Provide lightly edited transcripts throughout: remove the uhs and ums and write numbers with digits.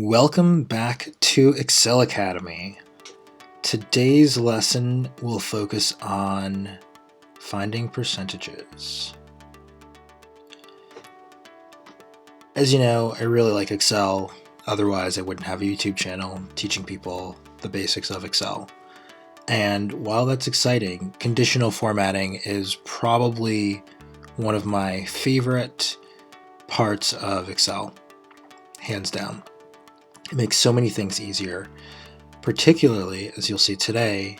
Welcome back to Excel Academy. Today's lesson will focus on finding percentages. As you know, I really like Excel. Otherwise, I wouldn't have a YouTube channel teaching people the basics of Excel. And while that's exciting, conditional formatting is probably one of my favorite parts of Excel, hands down. It makes so many things easier, particularly, as you'll see today,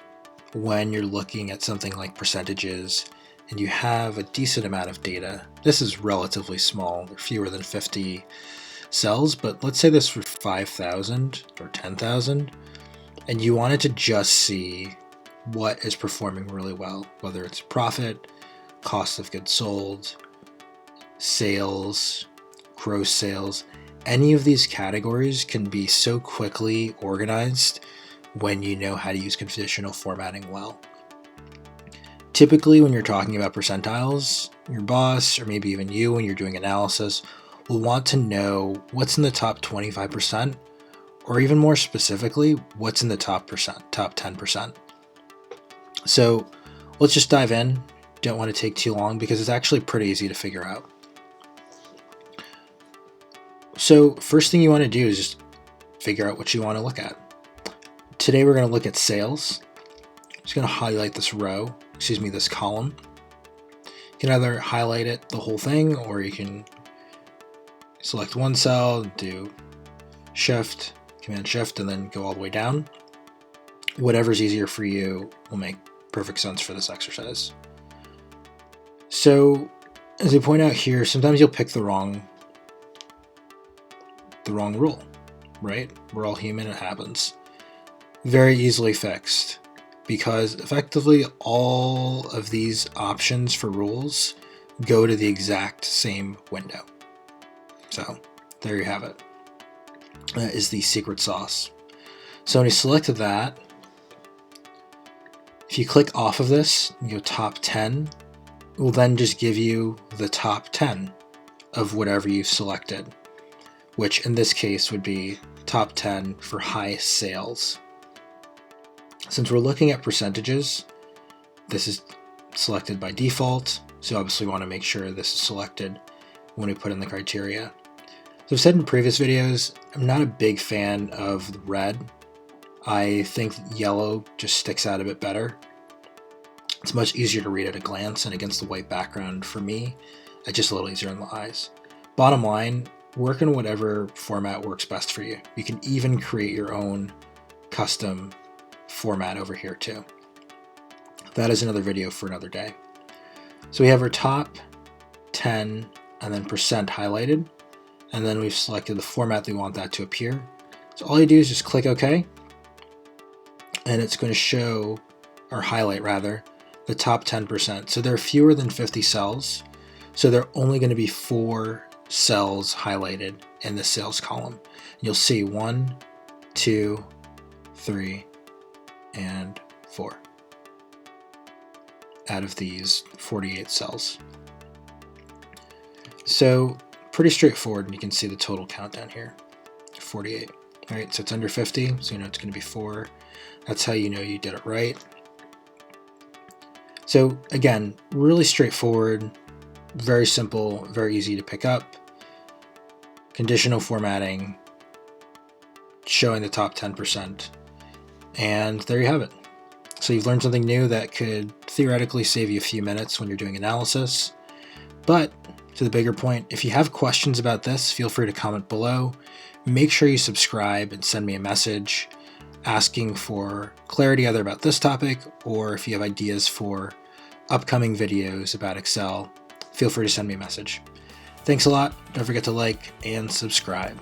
when you're looking at something like percentages and you have a decent amount of data. This is relatively small, they're fewer than 50 cells, but let's say this for 5,000 or 10,000, and you wanted to just see what is performing really well, whether it's profit, cost of goods sold, sales, gross sales. Any of these categories can be so quickly organized when you know how to use conditional formatting well. Typically, when you're talking about percentiles, your boss, or maybe even you when you're doing analysis, will want to know what's in the top 25%, or even more specifically, what's in the top 10%. So let's just dive in. Don't want to take too long because it's actually pretty easy to figure out. So first thing you want to do is just figure out what you want to look at. Today we're going to look at sales. I'm just going to highlight this this column. You can either highlight it the whole thing, or you can select one cell, do Command Shift, and then go all the way down. Whatever's easier for you will make perfect sense for this exercise. So as I point out here, sometimes you'll pick the wrong rule, right? We're all human, it happens. Very easily fixed, because effectively all of these options for rules go to the exact same window. So there you have it. That is the secret sauce. So when you select that, if you click off of this, you go top 10, it will then just give you the top 10 of whatever you've selected, which in this case would be top 10 for highest sales. Since we're looking at percentages, this is selected by default, so obviously we want to make sure this is selected when we put in the criteria. So I've said in previous videos, I'm not a big fan of the red. I think yellow just sticks out a bit better. It's much easier to read at a glance, and against the white background for me, it's just a little easier on the eyes. Bottom line, work in whatever format works best for you. You can even create your own custom format over here too. That is another video for another day. So we have our top 10 and then percent highlighted, and then we've selected the format that we want that to appear. So all you do is just click OK, and it's going to show, or highlight rather, the top 10%. So there are fewer than 50 cells, so there are only going to be 4 cells highlighted in the sales column. You'll see 1, 2, 3, and 4 out of these 48 cells. So pretty straightforward, and you can see the total count down here, 48. All right, so it's under 50, so you know it's going to be 4. That's how you know you did it right. So again, really straightforward, very simple, very easy to pick up. Conditional formatting, showing the top 10%, and there you have it. So you've learned something new that could theoretically save you a few minutes when you're doing analysis. But to the bigger point, if you have questions about this, feel free to comment below. Make sure you subscribe and send me a message asking for clarity either about this topic, or if you have ideas for upcoming videos about Excel, feel free to send me a message. Thanks a lot. Don't forget to like and subscribe.